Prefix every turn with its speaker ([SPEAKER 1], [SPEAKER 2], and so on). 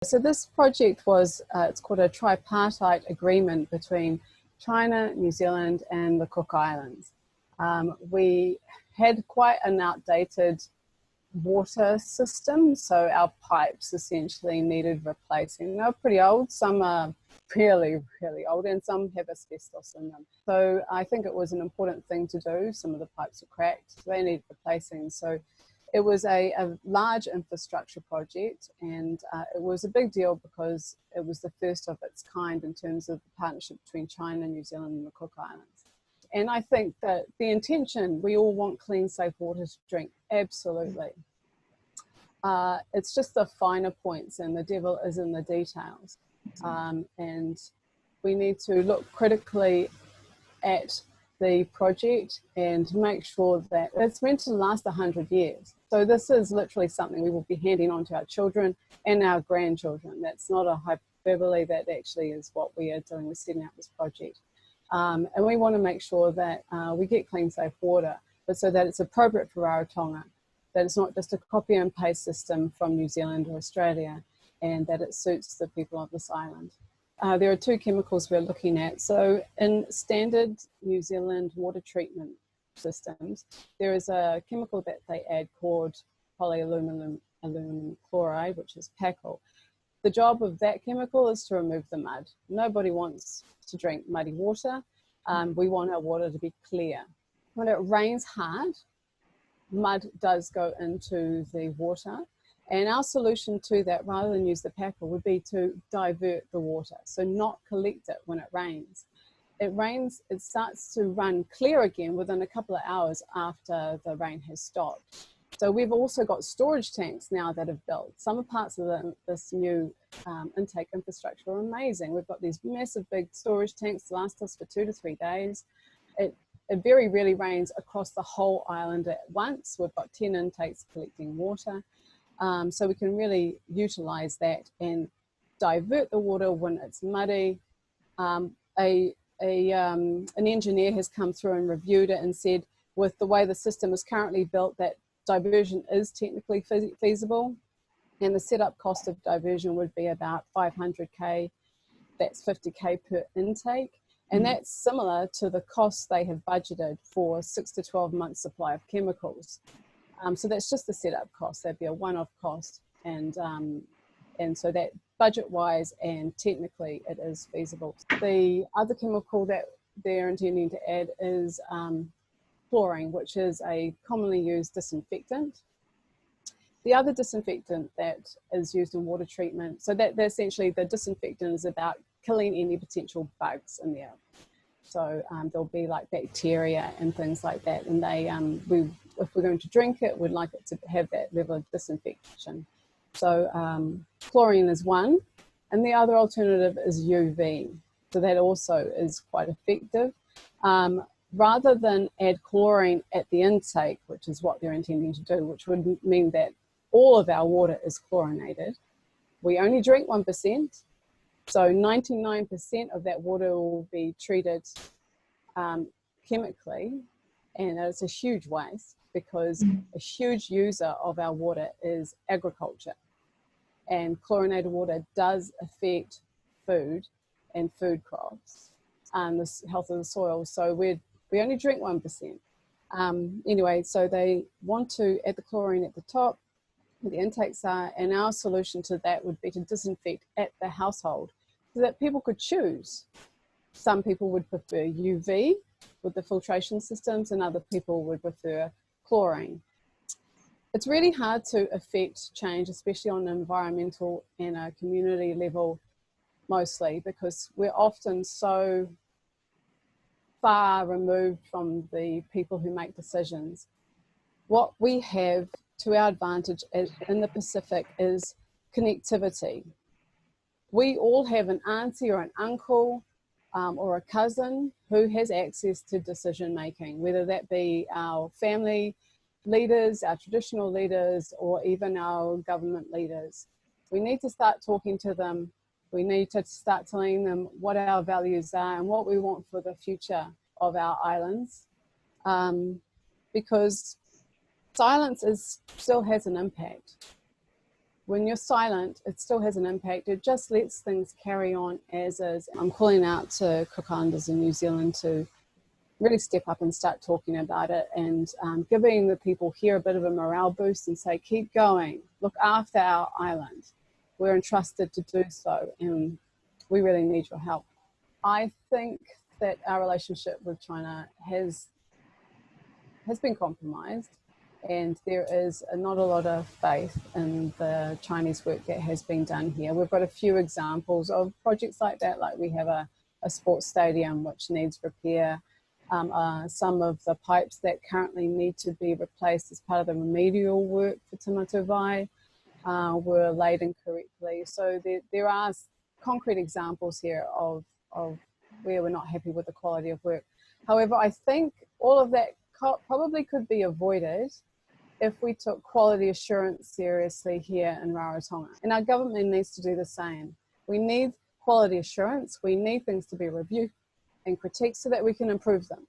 [SPEAKER 1] So this project was, it's called a tripartite agreement between China, New Zealand and the Cook Islands. We had quite an outdated water system, so our pipes essentially needed replacing. They're pretty old, some are really old and some have asbestos in them. So I think it was an important thing to do. Some of the pipes were cracked, so they needed replacing. So it was a large infrastructure project, and it was a big deal because it was the first of its kind in terms of the partnership between China, New Zealand and the Cook Islands. And I think that the intention, we all want clean, safe water to drink, absolutely. It's just the finer points, and the devil is in the details. And we need to look critically at the project and make sure that it's meant to last 100 years. So this is literally something we will be handing on to our children and our grandchildren. That's not a hyperbole, that actually is what we are doing with setting out this project. And we want to make sure that we get clean, safe water, but so that it's appropriate for Rarotonga, that it's not just a copy and paste system from New Zealand or Australia, and that it suits the people of this island. There are two chemicals we're looking at. So in standard New Zealand water treatment systems, there is a chemical that they add called polyaluminum chloride, which is PACL. The job of that chemical is to remove the mud. Nobody wants to drink muddy water. We want our water to be clear. When it rains hard, mud does go into the water. And our solution to that, rather than use the PACL, would be to divert the water, so not collect it when it rains. It rains, it starts to run clear again within a couple of hours after the rain has stopped. So we've also got storage tanks now that have built. Some parts of this new intake infrastructure are amazing. We've got these massive big storage tanks that last us for 2 to 3 days. It very rarely rains across the whole island at once. We've got 10 intakes collecting water. So we can really utilize that and divert the water when it's muddy. An engineer has come through and reviewed it and said, with the way the system is currently built, that diversion is technically feasible, and the setup cost of diversion would be about 500K. That's 50K per intake, and that's similar to the costs they have budgeted for 6 to 12 months supply of chemicals. So that's just the setup cost. That'd be a one-off cost, and so that budget-wise and technically it is feasible. The other chemical that they're intending to add is chlorine, which is a commonly used disinfectant. The other disinfectant that is used in water treatment, so that essentially the disinfectant is about killing any potential bugs in there. So there'll be like bacteria and things like that, and they if we're going to drink it, we'd like it to have that level of disinfection. So chlorine is one, and the other alternative is UV. So that also is quite effective. Rather than add chlorine at the intake, which is what they're intending to do, which would mean that all of our water is chlorinated, we only drink 1%. So 99% of that water will be treated chemically, and it's a huge waste because a huge user of our water is agriculture, and chlorinated water does affect food and food crops and the health of the soil. So we only drink 1%. Anyway, so they want to add the chlorine at the top where the intakes are, and our solution to that would be to disinfect at the household so that people could choose. Some people would prefer UV with the filtration systems, and other people would prefer chlorine. It's really hard to affect change, especially on an environmental and a community level mostly, because we're often so far removed from the people who make decisions. What we have to our advantage in the Pacific is connectivity. We all have an auntie or an uncle or a cousin who has access to decision making, whether that be our family leaders, our traditional leaders, or even our government leaders. We need to start talking to them. We need to start telling them what our values are and what we want for the future of our islands, because silence still has an impact. when you're silent, it still has an impact. It just lets things carry on as is. I'm calling out to Cook Islanders in New Zealand to really step up and start talking about it, and giving the people here a bit of a morale boost and say, keep going, look after our island. We're entrusted to do so, and we really need your help. I think that our relationship with China has been compromised, and there is not a lot of faith in the Chinese work that has been done here. We've got a few examples of projects like that, like we have a sports stadium which needs repair. Some of the pipes that currently need to be replaced as part of the remedial work for Te Mato Vai were laid incorrectly. So there are concrete examples here of where we're not happy with the quality of work. However, I think all of that probably could be avoided if we took quality assurance seriously here in Rarotonga. And our government needs to do the same. We need quality assurance. We need things to be reviewed and critiqued so that we can improve them.